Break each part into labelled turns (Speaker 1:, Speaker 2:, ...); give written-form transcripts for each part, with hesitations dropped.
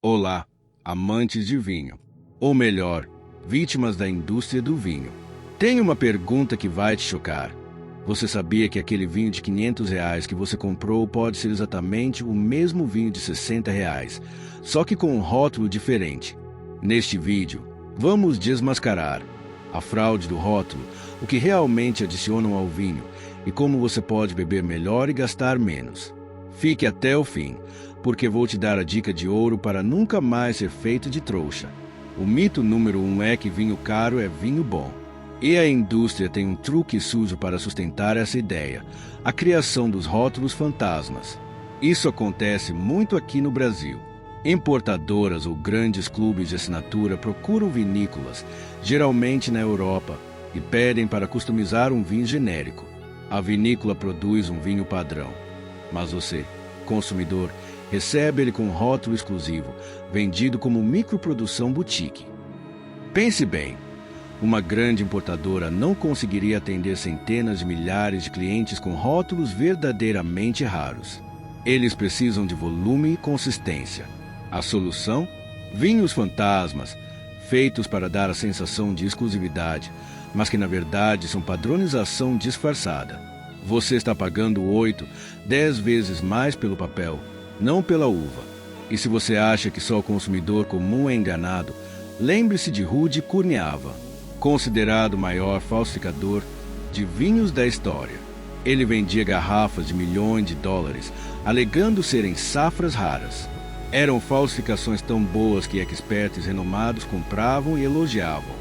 Speaker 1: Olá, amantes de vinho, ou melhor, vítimas da indústria do vinho. Tenho uma pergunta que vai te chocar. Você sabia que aquele vinho de R$ 500 que você comprou pode ser exatamente o mesmo vinho de R$ 60, só que com um rótulo diferente? Neste vídeo, vamos desmascarar a fraude do rótulo, o que realmente adicionam ao vinho e como você pode beber melhor e gastar menos. Fique até o fim, porque vou te dar a dica de ouro para nunca mais ser feito de trouxa. O mito número 1 é que vinho caro é vinho bom. E a indústria tem um truque sujo para sustentar essa ideia: a criação dos rótulos fantasmas. Isso acontece muito aqui no Brasil. Importadoras ou grandes clubes de assinatura procuram vinícolas, geralmente na Europa, e pedem para customizar um vinho genérico. A vinícola produz um vinho padrão, mas você, consumidor, recebe ele com um rótulo exclusivo, vendido como microprodução boutique. Pense bem, uma grande importadora não conseguiria atender centenas de milhares de clientes com rótulos verdadeiramente raros. Eles precisam de volume e consistência. A solução? Vinhos fantasmas, feitos para dar a sensação de exclusividade, mas que na verdade são padronização disfarçada. Você está pagando 8, 10 vezes mais pelo papel, não pela uva. E se você acha que só o consumidor comum é enganado, lembre-se de Rudy Kurniawan, considerado o maior falsificador de vinhos da história. Ele vendia garrafas de milhões de dólares, alegando serem safras raras. Eram falsificações tão boas que experts renomados compravam e elogiavam.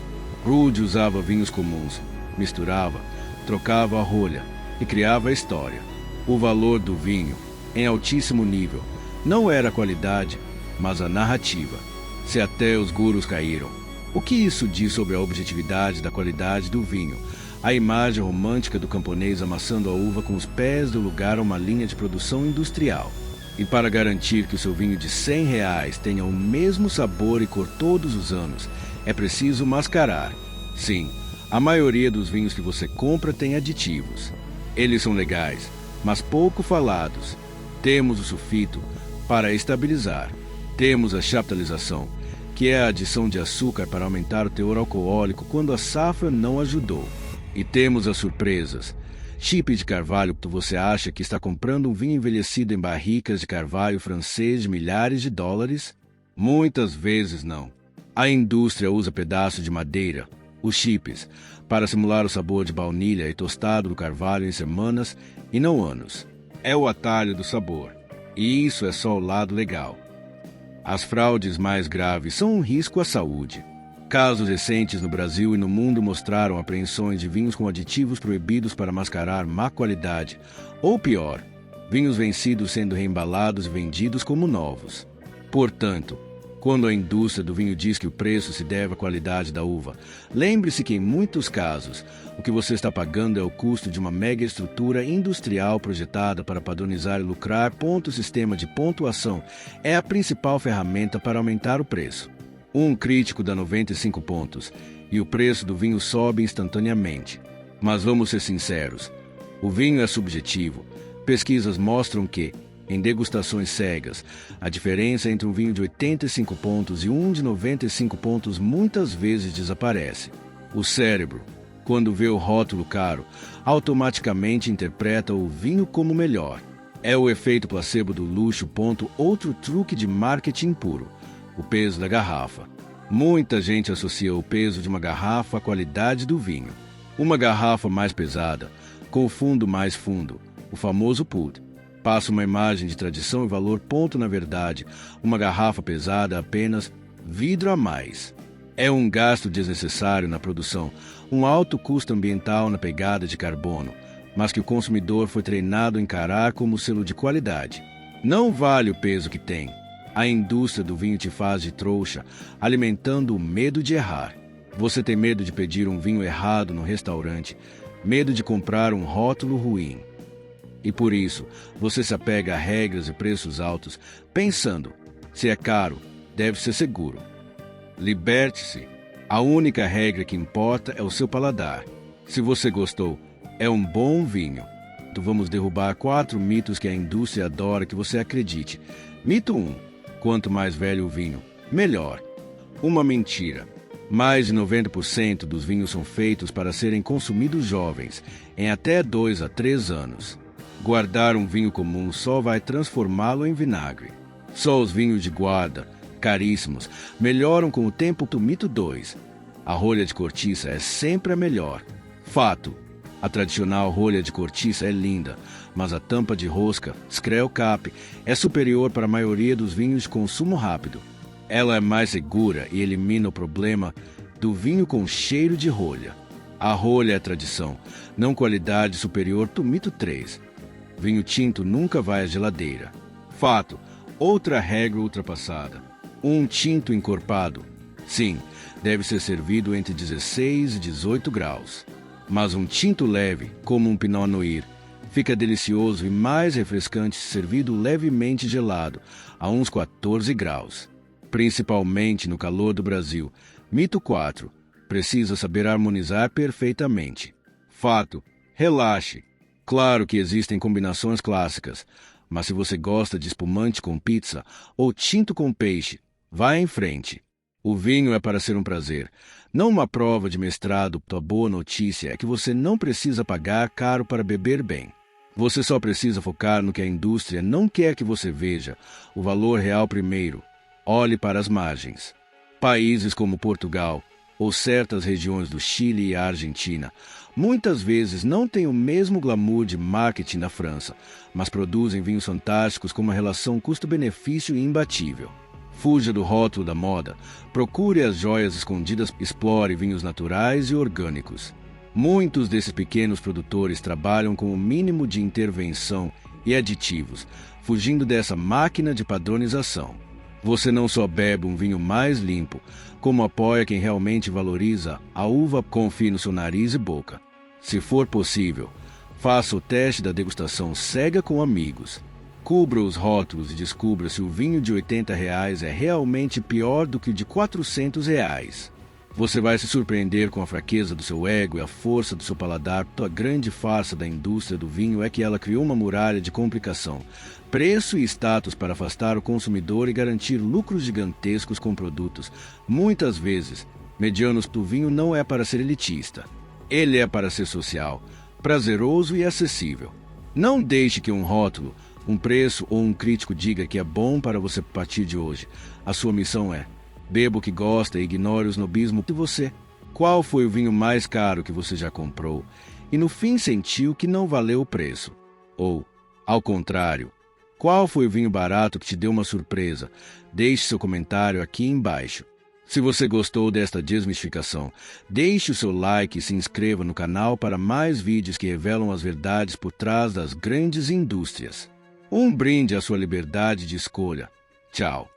Speaker 1: Rudy usava vinhos comuns, misturava, trocava a rolha e criava a história. O valor do vinho, em altíssimo nível, não era a qualidade, mas a narrativa. Se até os gurus caíram. O que isso diz sobre a objetividade da qualidade do vinho? A imagem romântica do camponês amassando a uva com os pés do lugar a uma linha de produção industrial. E para garantir que o seu vinho de R$ 100 tenha o mesmo sabor e cor todos os anos, é preciso mascarar. Sim, a maioria dos vinhos que você compra tem aditivos. Eles são legais, mas pouco falados. Temos o sulfito para estabilizar. Temos a chaptalização, que é a adição de açúcar para aumentar o teor alcoólico quando a safra não ajudou. E temos as surpresas. Chip de carvalho, você acha que está comprando um vinho envelhecido em barricas de carvalho francês de milhares de dólares? Muitas vezes não. A indústria usa pedaços de madeira, os chips, para simular o sabor de baunilha e tostado do carvalho em semanas e não anos. É o atalho do sabor. E isso é só o lado legal. As fraudes mais graves são um risco à saúde. Casos recentes no Brasil e no mundo mostraram apreensões de vinhos com aditivos proibidos para mascarar má qualidade, ou pior, vinhos vencidos sendo reembalados e vendidos como novos. Portanto, quando a indústria do vinho diz que o preço se deve à qualidade da uva, lembre-se que em muitos casos, o que você está pagando é o custo de uma mega estrutura industrial projetada para padronizar e lucrar. O sistema de pontuação é a principal ferramenta para aumentar o preço. Um crítico dá 95 pontos e o preço do vinho sobe instantaneamente. Mas vamos ser sinceros, o vinho é subjetivo. Pesquisas mostram que, em degustações cegas, a diferença entre um vinho de 85 pontos e um de 95 pontos muitas vezes desaparece. O cérebro, quando vê o rótulo caro, automaticamente interpreta o vinho como melhor. É o efeito placebo do luxo. Outro truque de marketing puro: o peso da garrafa. Muita gente associa o peso de uma garrafa à qualidade do vinho. Uma garrafa mais pesada, com o fundo mais fundo, o famoso PUD, passa uma imagem de tradição e valor. Na verdade, uma garrafa pesada é apenas vidro a mais. É um gasto desnecessário na produção, um alto custo ambiental na pegada de carbono, mas que o consumidor foi treinado a encarar como selo de qualidade. Não vale o peso que tem. A indústria do vinho te faz de trouxa, alimentando o medo de errar. Você tem medo de pedir um vinho errado no restaurante, medo de comprar um rótulo ruim. E por isso, você se apega a regras e preços altos, pensando: se é caro, deve ser seguro. Liberte-se. A única regra que importa é o seu paladar. Se você gostou, é um bom vinho. Então vamos derrubar 4 mitos que a indústria adora que você acredite. Mito 1. Quanto mais velho o vinho, melhor. Uma mentira. Mais de 90% dos vinhos são feitos para serem consumidos jovens, em até 2 a 3 anos. Guardar um vinho comum só vai transformá-lo em vinagre. Só os vinhos de guarda, caríssimos, melhoram com o tempo. Mito 2. A rolha de cortiça é sempre a melhor. Fato. A tradicional rolha de cortiça é linda, mas a tampa de rosca, Screll Cap, é superior para a maioria dos vinhos de consumo rápido. Ela é mais segura e elimina o problema do vinho com cheiro de rolha. A rolha é tradição, não qualidade superior. Mito 3. Vinho tinto nunca vai à geladeira. Fato. Outra regra ultrapassada. Um tinto encorpado, sim, deve ser servido entre 16 e 18 graus. Mas um tinto leve, como um Pinot Noir, fica delicioso e mais refrescante se servido levemente gelado, a uns 14 graus. Principalmente no calor do Brasil. Mito 4. Precisa saber harmonizar perfeitamente. Fato. Relaxe. Claro que existem combinações clássicas, mas se você gosta de espumante com pizza ou tinto com peixe, vá em frente. O vinho é para ser um prazer, não uma prova de mestrado. A boa notícia é que você não precisa pagar caro para beber bem. Você só precisa focar no que a indústria não quer que você veja, o valor real primeiro. Olhe para as margens. Países como Portugal ou certas regiões do Chile e a Argentina muitas vezes não têm o mesmo glamour de marketing da França, mas produzem vinhos fantásticos com uma relação custo-benefício imbatível. Fuja do rótulo da moda, procure as joias escondidas, explore vinhos naturais e orgânicos. Muitos desses pequenos produtores trabalham com o mínimo de intervenção e aditivos, fugindo dessa máquina de padronização. Você não só bebe um vinho mais limpo, como apoia quem realmente valoriza a uva. Confie no seu nariz e boca. Se for possível, faça o teste da degustação cega com amigos. Cubra os rótulos e descubra se o vinho de R$80 é realmente pior do que o de R$400. Você vai se surpreender com a fraqueza do seu ego e a força do seu paladar. A grande farsa da indústria do vinho é que ela criou uma muralha de complicação, preço e status para afastar o consumidor e garantir lucros gigantescos com produtos, muitas vezes, medianos. O vinho não é para ser elitista. Ele é para ser social, prazeroso e acessível. Não deixe que um rótulo, um preço ou um crítico diga que é bom para você a partir de hoje. A sua missão é: beba o que gosta e ignore o snobismo de você. Qual foi o vinho mais caro que você já comprou e no fim sentiu que não valeu o preço? Ou, ao contrário, qual foi o vinho barato que te deu uma surpresa? Deixe seu comentário aqui embaixo. Se você gostou desta desmistificação, deixe o seu like e se inscreva no canal para mais vídeos que revelam as verdades por trás das grandes indústrias. Um brinde à sua liberdade de escolha. Tchau.